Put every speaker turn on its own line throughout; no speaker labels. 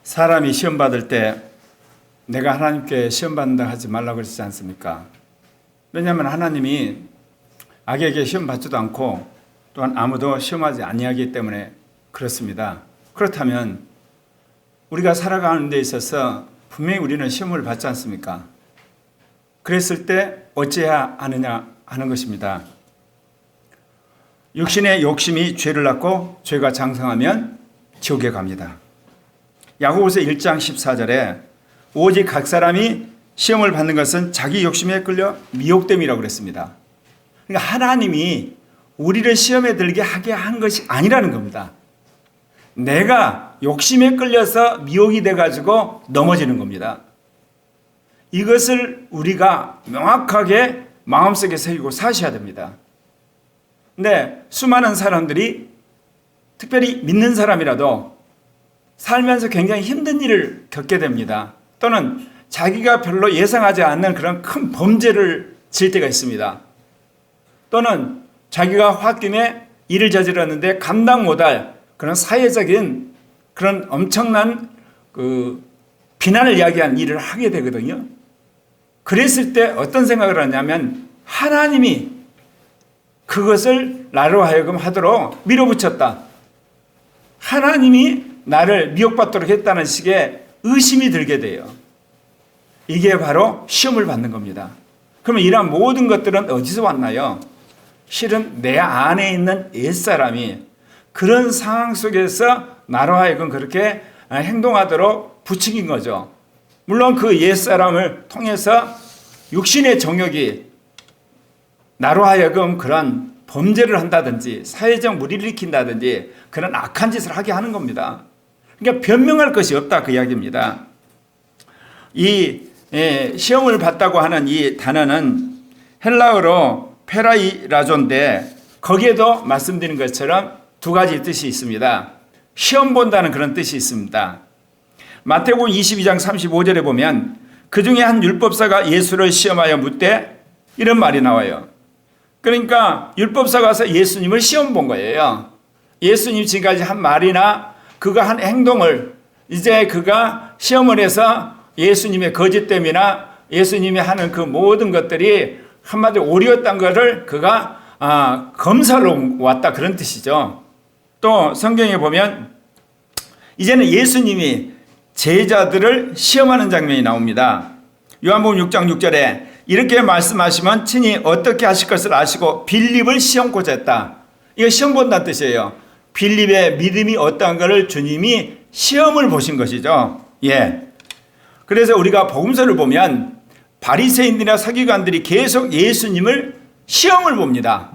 사람이 시험 받을 때 내가 하나님께 시험 받는다 하지 말라고 그러지 않습니까? 왜냐하면 하나님이 악에게 시험 받지도 않고 또한 아무도 시험하지 아니하기 때문에 그렇습니다. 그렇다면 우리가 살아가는 데 있어서 분명히 우리는 시험을 받지 않습니까? 그랬을 때 어찌해야 하느냐 하는 것입니다. 육신의 욕심이 죄를 낳고 죄가 장성하면 지옥에 갑니다. 야고보서 1장 14절에 오직 각 사람이 시험을 받는 것은 자기 욕심에 끌려 미혹됨이라고 그랬습니다. 그러니까 하나님이 우리를 시험에 들게 하게 한 것이 아니라는 겁니다. 내가 욕심에 끌려서 미혹이 돼가지고 넘어지는 겁니다. 이것을 우리가 명확하게 마음속에 새기고 사셔야 됩니다. 근데 수많은 사람들이 특별히 믿는 사람이라도 살면서 굉장히 힘든 일을 겪게 됩니다. 또는 자기가 별로 예상하지 않는 그런 큰 범죄를 질 때가 있습니다. 또는 자기가 홧김에 일을 저질렀는데 감당 못할 그런 사회적인 그런 엄청난 비난을 야기한 일을 하게 되거든요. 그랬을 때 어떤 생각을 하냐면 하나님이 그것을 나로 하여금 하도록 밀어붙였다. 하나님이 나를 미혹받도록 했다는 식의 의심이 들게 돼요. 이게 바로 시험을 받는 겁니다. 그러면 이러한 모든 것들은 어디서 왔나요? 실은 내 안에 있는 옛사람이 그런 상황 속에서 나로 하여금 그렇게 행동하도록 부추긴 거죠. 물론 그 옛사람을 통해서 육신의 정욕이 나로 하여금 그런 범죄를 한다든지 사회적 무리를 일으킨다든지 그런 악한 짓을 하게 하는 겁니다. 그러니까 변명할 것이 없다 그 이야기입니다. 이 시험을 받다고 하는 이 단어는 헬라어로 페라이라조인데 거기에도 말씀드린 것처럼 두 가지 뜻이 있습니다. 시험 본다는 그런 뜻이 있습니다. 마태복음 22장 35절에 보면 그 중에 한 율법사가 예수를 시험하여 묻되 이런 말이 나와요. 그러니까 율법사가 가서 예수님을 시험 본 거예요. 예수님 지금까지 한 말이나 그가 한 행동을 이제 그가 시험을 해서 예수님의 거짓됨이나 예수님이 하는 그 모든 것들이 한마디로 오류였던 것을 그가 검사로 왔다 그런 뜻이죠. 또 성경에 보면 이제는 예수님이 제자들을 시험하는 장면이 나옵니다. 요한복음 6장 6절에 이렇게 말씀하시면 친히 어떻게 하실 것을 아시고 빌립을 시험고자 했다. 이거 시험 본다는 뜻이에요. 빌립의 믿음이 어떠한 것을 주님이 시험을 보신 것이죠. 예. 그래서 우리가 복음서를 보면 바리새인들이나 서기관들이 계속 예수님을 시험을 봅니다.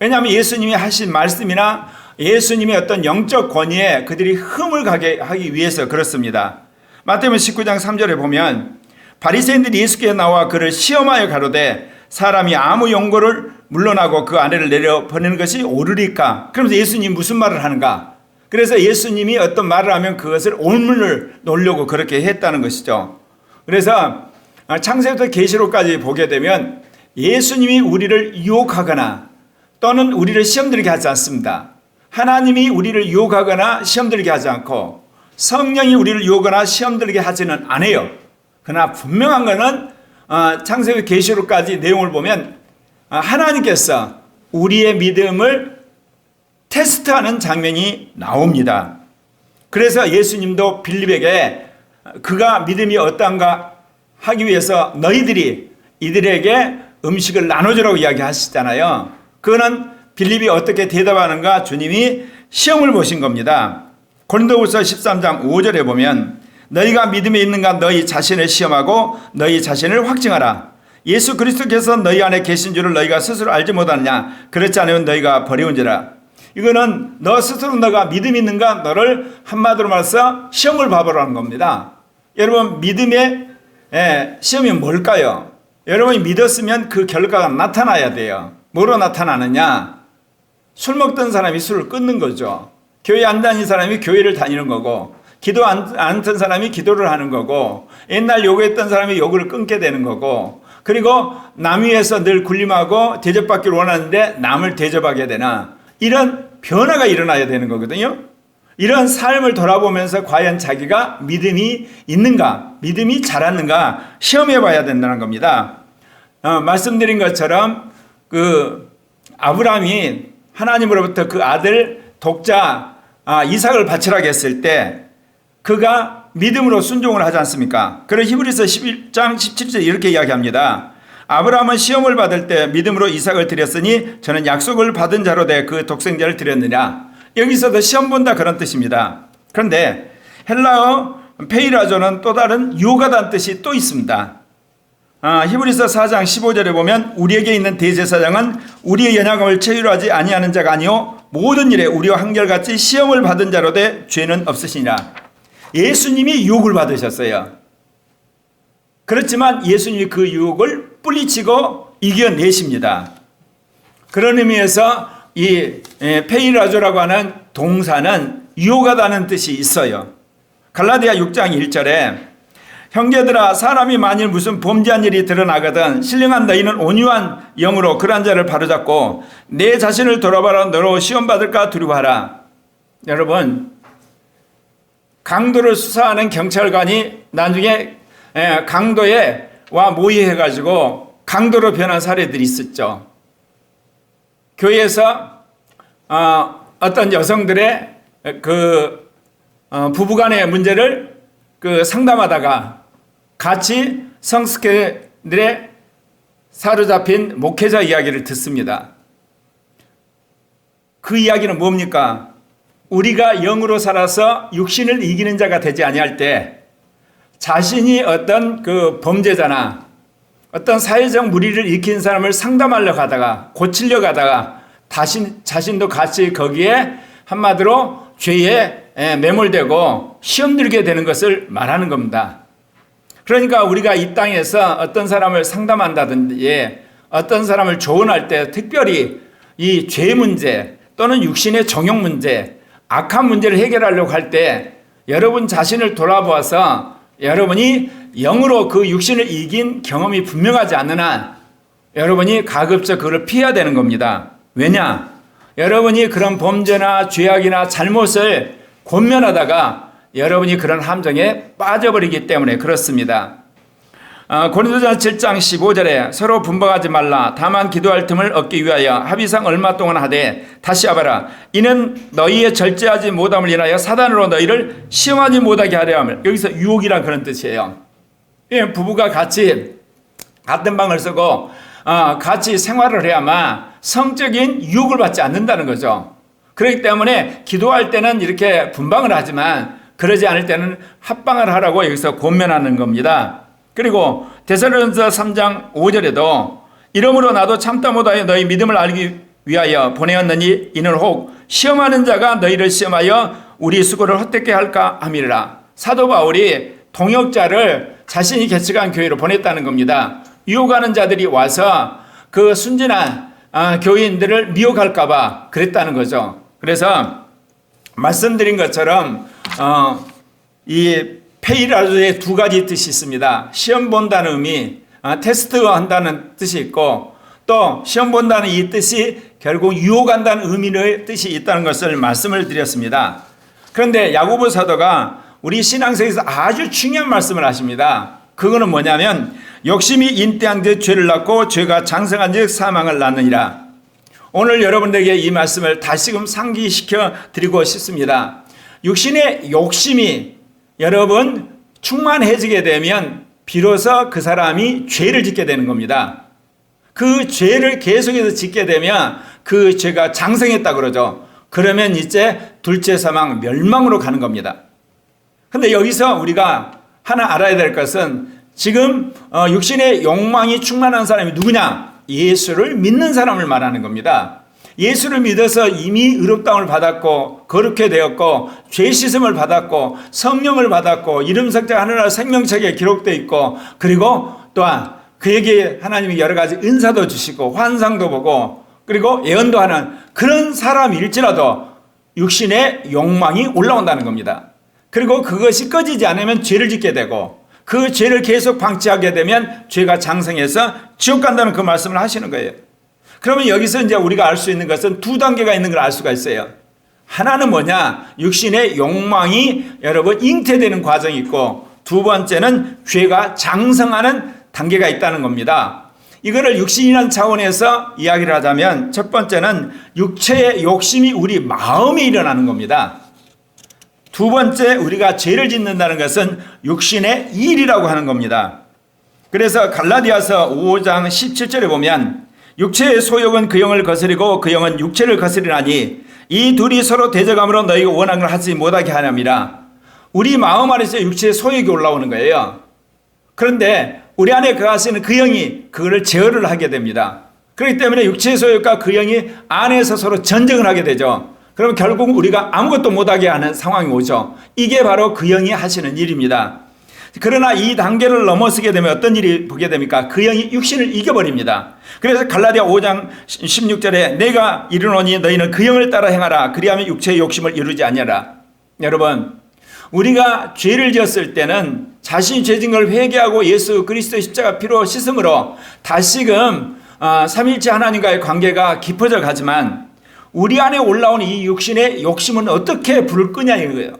왜냐하면 예수님이 하신 말씀이나 예수님의 어떤 영적 권위에 그들이 흠을 가게 하기 위해서 그렇습니다. 마태복음 19장 3절에 보면 바리새인들이 예수께 나와 그를 시험하여 가로되 사람이 아무 용고를 물러나고 그 아내를 내려 보내는 것이 옳으리까? 그러면서 예수님이 무슨 말을 하는가? 그래서 예수님이 어떤 말을 하면 그것을 올문을 놓으려고 그렇게 했다는 것이죠. 그래서 창세부터 계시록까지 보게 되면 예수님이 우리를 유혹하거나 또는 우리를 시험들게 하지 않습니다. 하나님이 우리를 유혹하거나 시험들게 하지 않고 성령이 우리를 유혹하거나 시험들게 하지는 않아요. 그러나 분명한 것은 창세기 계시록까지 내용을 보면 하나님께서 우리의 믿음을 테스트하는 장면이 나옵니다. 그래서 예수님도 빌립에게 그가 믿음이 어떠한가 하기 위해서 너희들이 이들에게 음식을 나눠주라고 이야기하시잖아요. 그거는 빌립이 어떻게 대답하는가 주님이 시험을 보신 겁니다. 고린도후서 13장 5절에 보면 너희가 믿음에 있는가 너희 자신을 시험하고 너희 자신을 확증하라. 예수 그리스도께서 너희 안에 계신 줄을 너희가 스스로 알지 못하느냐. 그렇지 않으면 너희가 버리운지라. 이거는 너 스스로 너가 믿음이 있는가 너를 한마디로 말해서 시험을 봐보라는 겁니다. 여러분 믿음의 시험이 뭘까요? 여러분이 믿었으면 그 결과가 나타나야 돼요. 뭐로 나타나느냐? 술 먹던 사람이 술을 끊는 거죠. 교회 안 다니는 사람이 교회를 다니는 거고 기도 안 했던 사람이 기도를 하는 거고 옛날 요구했던 사람이 요구를 끊게 되는 거고 그리고 남 위에서 늘 군림하고 대접받기를 원하는데 남을 대접하게 되나 이런 변화가 일어나야 되는 거거든요. 이런 삶을 돌아보면서 과연 자기가 믿음이 있는가, 믿음이 자랐는가 시험해 봐야 된다는 겁니다. 말씀드린 것처럼 그 아브라함이 하나님으로부터 그 아들 독자 이삭을 바치라고 했을 때 그가 믿음으로 순종을 하지 않습니까? 그래서 히브리서 11장 17절 이렇게 이야기합니다. 아브라함은 시험을 받을 때 믿음으로 이삭을 드렸으니 저는 약속을 받은 자로 돼 그 독생자를 드렸느냐. 여기서도 시험 본다 그런 뜻입니다. 그런데 헬라어 페이라조는 또 다른 유혹하다는 뜻이 또 있습니다. 히브리서 4장 15절에 보면 우리에게 있는 대제사장은 우리의 연약함을 체휼하지 아니하는 자가 아니요 모든 일에 우리와 한결같이 시험을 받은 자로 돼 죄는 없으시니라. 예수님이 유혹을 받으셨어요. 그렇지만 예수님이 그 유혹을 뿌리치고 이겨내십니다. 그런 의미에서 이 페이라조라고 하는 동사는 유혹하다는 뜻이 있어요. 갈라디아 6장 1절에 형제들아 사람이 만일 무슨 범죄한 일이 드러나거든 신령한 너희는 온유한 영으로 그런 자를 바로잡고 내 자신을 돌아봐라 너로 시험받을까 두려워하라. 여러분 강도를 수사하는 경찰관이 나중에 강도에 와 모의해가지고 강도로 변한 사례들이 있었죠. 교회에서 어떤 여성들의 그 부부간의 문제를 그 상담하다가 같이 성스케들의 사로잡힌 목회자 이야기를 듣습니다. 그 이야기는 뭡니까? 우리가 영으로 살아서 육신을 이기는 자가 되지 아니할 때 자신이 어떤 그 범죄자나 어떤 사회적 무리를 일으킨 사람을 상담하려고 하다가 고치려고 하다가 자신도 같이 거기에 한마디로 죄에 매몰되고 시험 들게 되는 것을 말하는 겁니다. 그러니까 우리가 이 땅에서 어떤 사람을 상담한다든지 어떤 사람을 조언할 때 특별히 이 죄 문제 또는 육신의 정욕 문제, 악한 문제를 해결하려고 할 때 여러분 자신을 돌아보아서 여러분이 영으로 그 육신을 이긴 경험이 분명하지 않는 한 여러분이 가급적 그걸 피해야 되는 겁니다. 왜냐? 여러분이 그런 범죄나 죄악이나 잘못을 권면하다가 여러분이 그런 함정에 빠져버리기 때문에 그렇습니다. 고린도전서 7장 15절에 서로 분방하지 말라. 다만 기도할 틈을 얻기 위하여 합의상 얼마 동안 하되 다시 하봐라. 이는 너희의 절제하지 못함을 인하여 사단으로 너희를 시험하지 못하게 하려 함을. 여기서 유혹이란 그런 뜻이에요. 부부가 같이 같은 방을 쓰고 같이 생활을 해야만 성적인 유혹을 받지 않는다는 거죠. 그렇기 때문에 기도할 때는 이렇게 분방을 하지만 그러지 않을 때는 합방을 하라고 여기서 권면하는 겁니다. 그리고 데살로니가서 3장 5절에도 이러므로 나도 참다 못하여 너희 믿음을 알기 위하여 보내었느니 이는 혹 시험하는 자가 너희를 시험하여 우리 수고를 헛되게 할까 함이라. 사도 바울이 동역자를 자신이 개척한 교회로 보냈다는 겁니다. 유혹하는 자들이 와서 그 순진한 교인들을 미혹할까 봐 그랬다는 거죠. 그래서 말씀드린 것처럼 이 페이라조의 두 가지 뜻이 있습니다. 시험 본다는 의미, 테스트 한다는 뜻이 있고 또 시험 본다는 이 뜻이 결국 유혹한다는 의미의 뜻이 있다는 것을 말씀을 드렸습니다. 그런데 야고보 사도가 우리 신앙생에서 아주 중요한 말씀을 하십니다. 그거는 뭐냐면 욕심이 인때한 듯 죄를 낳고 죄가 장성한 즉 사망을 낳느니라. 오늘 여러분들에게 이 말씀을 다시금 상기시켜 드리고 싶습니다. 육신의 욕심이 여러분 충만해지게 되면 비로소 그 사람이 죄를 짓게 되는 겁니다. 그 죄를 계속해서 짓게 되면 그 죄가 장성했다 그러죠. 그러면 이제 둘째 사망 멸망으로 가는 겁니다. 근데 여기서 우리가 하나 알아야 될 것은 지금 육신의 욕망이 충만한 사람이 누구냐? 예수를 믿는 사람을 말하는 겁니다. 예수를 믿어서 이미 의롭다움을 받았고 거룩해 되었고 죄 씻음을 받았고 성령을 받았고 이름 석자 하늘나라 생명책에 기록되어 있고 그리고 또한 그에게 하나님이 여러 가지 은사도 주시고 환상도 보고 그리고 예언도 하는 그런 사람일지라도 육신의 욕망이 올라온다는 겁니다. 그리고 그것이 꺼지지 않으면 죄를 짓게 되고 그 죄를 계속 방치하게 되면 죄가 장성해서 지옥 간다는 그 말씀을 하시는 거예요. 그러면 여기서 이제 우리가 알 수 있는 것은 두 단계가 있는 걸 알 수가 있어요. 하나는 뭐냐? 육신의 욕망이 여러분 잉태되는 과정이 있고, 두 번째는 죄가 장성하는 단계가 있다는 겁니다. 이거를 육신이라는 차원에서 이야기를 하자면, 첫 번째는 육체의 욕심이 우리 마음에 일어나는 겁니다. 두 번째, 우리가 죄를 짓는다는 것은 육신의 일이라고 하는 겁니다. 그래서 갈라디아서 5장 17절에 보면, 육체의 소욕은 그 영을 거스리고 그 영은 육체를 거스리나니 이 둘이 서로 대적함으로 너희가 원하는 걸 하지 못하게 하렵니다. 우리 마음 안에서 육체의 소욕이 올라오는 거예요. 그런데 우리 안에 거하시는 그 영이 그거를 제어를 하게 됩니다. 그렇기 때문에 육체의 소욕과 그 영이 안에서 서로 전쟁을 하게 되죠. 그러면 결국 우리가 아무것도 못하게 하는 상황이 오죠. 이게 바로 그 영이 하시는 일입니다. 그러나 이 단계를 넘어서게 되면 어떤 일이 보게 됩니까? 그 영이 육신을 이겨버립니다. 그래서 갈라디아 5장 16절에 내가 이르노니 너희는 그 영을 따라 행하라. 그리하면 육체의 욕심을 이루지 아니하라. 여러분, 우리가 죄를 지었을 때는 자신이 죄진 걸 회개하고 예수 그리스도의 십자가 피로 씻음으로 다시금 삼위일체 하나님과의 관계가 깊어져 가지만, 우리 안에 올라온 이 육신의 욕심은 어떻게 불을 끄냐 이거예요.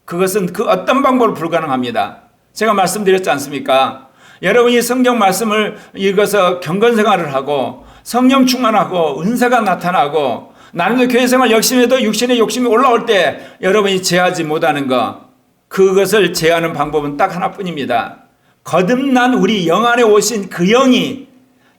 그것은 그 어떤 방법으로 불가능합니다. 제가 말씀드렸지 않습니까? 여러분이 성경 말씀을 읽어서 경건생활을 하고 성령 충만하고 은사가 나타나고 나름대로 교회생활 열심히 해도 육신의 욕심이 올라올 때 여러분이 제하지 못하는 것, 그것을 제하는 방법은 딱 하나뿐입니다. 거듭난 우리 영 안에 오신 그 영이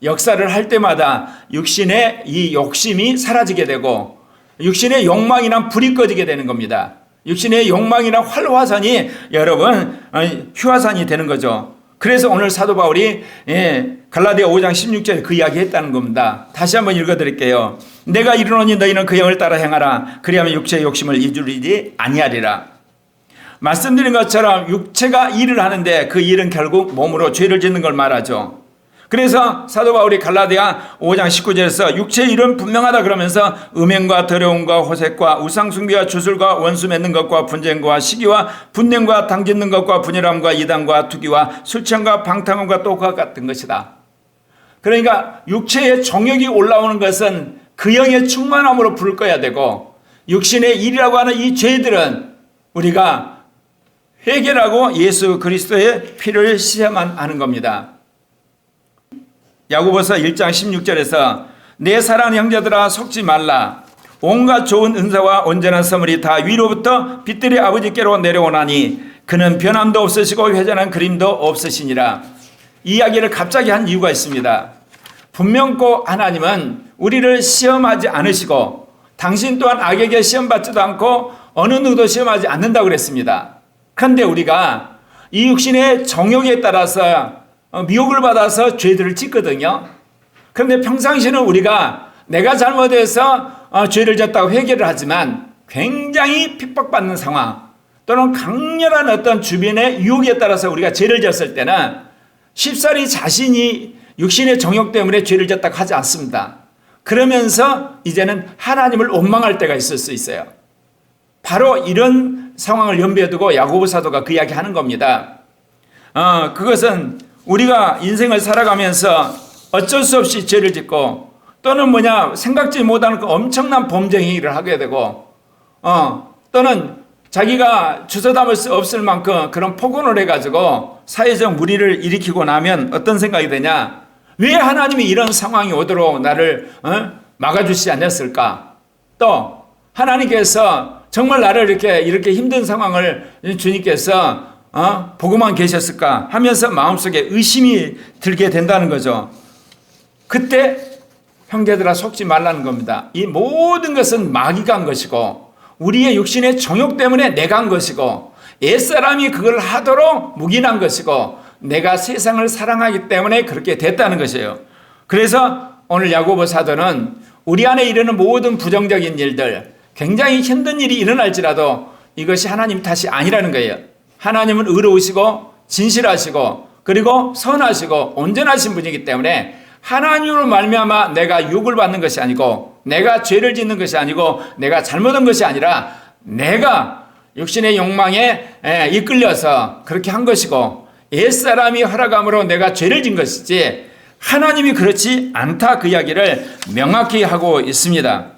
역사를 할 때마다 육신의 이 욕심이 사라지게 되고 육신의 욕망이란 불이 꺼지게 되는 겁니다. 육신의 욕망이란 활화산이 여러분 휴화산이 되는 거죠. 그래서 오늘 사도 바울이 갈라디아 5장 16절에 그 이야기 했다는 겁니다. 다시 한번 읽어드릴게요. 내가 이르노니 너희는 그 영을 따라 행하라. 그리하면 육체의 욕심을 이루지 아니하리라. 말씀드린 것처럼 육체가 일을 하는데 그 일은 결국 몸으로 죄를 짓는 걸 말하죠. 그래서 사도 바울이 갈라디아 5장 19절에서 육체의 일은 분명하다 그러면서 음행과 더러움과 호색과 우상숭배와 주술과 원수 맺는 것과 분쟁과 시기와 분냄과 당짓는 것과 분열함과 이단과 투기와 술취함과 방탕함과 또 그와 같은 것이다. 그러니까 육체의 정욕이 올라오는 것은 그 영의 충만함으로 불을 꺼야 되고, 육신의 일이라고 하는 이 죄들은 우리가 해결하고 예수 그리스도의 피를 씻어야만 하는 겁니다. 야고보서 1장 16절에서 내 사랑하는 형제들아 속지 말라. 온갖 좋은 은사와 온전한 선물이 다 위로부터 빛들의 아버지께로 내려오나니 그는 변함도 없으시고 회전한 그림도 없으시니라. 이 이야기를 갑자기 한 이유가 있습니다. 분명코 하나님은 우리를 시험하지 않으시고 당신 또한 악에게 시험받지도 않고 어느 누구도 시험하지 않는다고 그랬습니다. 그런데 우리가 이 육신의 정욕에 따라서 미혹을 받아서 죄들을 짓거든요. 그런데 평상시는 우리가 내가 잘못해서 죄를 졌다고 회개를 하지만 굉장히 핍박받는 상황 또는 강렬한 어떤 주변의 유혹에 따라서 우리가 죄를 졌을 때는 쉽사리 자신이 육신의 정욕 때문에 죄를 졌다고 하지 않습니다. 그러면서 이제는 하나님을 원망할 때가 있을 수 있어요. 바로 이런 상황을 염두에 두고 야고보 사도가 그 이야기 하는 겁니다. 그것은 우리가 인생을 살아가면서 어쩔 수 없이 죄를 짓고 또는 생각지 못하는 그 엄청난 범죄 행위를 하게 되고 또는 자기가 주저담을 수 없을 만큼 그런 폭언을 해가지고 사회적 물의를 일으키고 나면 어떤 생각이 드냐? 왜 하나님이 이런 상황이 오도록 나를 막아주시지 않았을까? 또 하나님께서 정말 나를 이렇게 힘든 상황을 주님께서 보고만 계셨을까 하면서 마음속에 의심이 들게 된다는 거죠. 그때 형제들아 속지 말라는 겁니다. 이 모든 것은 마귀가 한 것이고 우리의 육신의 정욕 때문에 내가 한 것이고 옛사람이 그걸 하도록 묵인한 것이고 내가 세상을 사랑하기 때문에 그렇게 됐다는 것이에요. 그래서 오늘 야고보 사도는 우리 안에 이르는 모든 부정적인 일들, 굉장히 힘든 일이 일어날지라도 이것이 하나님 탓이 아니라는 거예요. 하나님은 의로우시고 진실하시고 그리고 선하시고 온전하신 분이기 때문에 하나님으로 말미암아 내가 유혹을 받는 것이 아니고 내가 죄를 짓는 것이 아니고 내가 잘못한 것이 아니라 내가 육신의 욕망에 이끌려서 그렇게 한 것이고 옛사람이 허락함으로 내가 죄를 진 것이지 하나님이 그렇지 않다, 그 이야기를 명확히 하고 있습니다.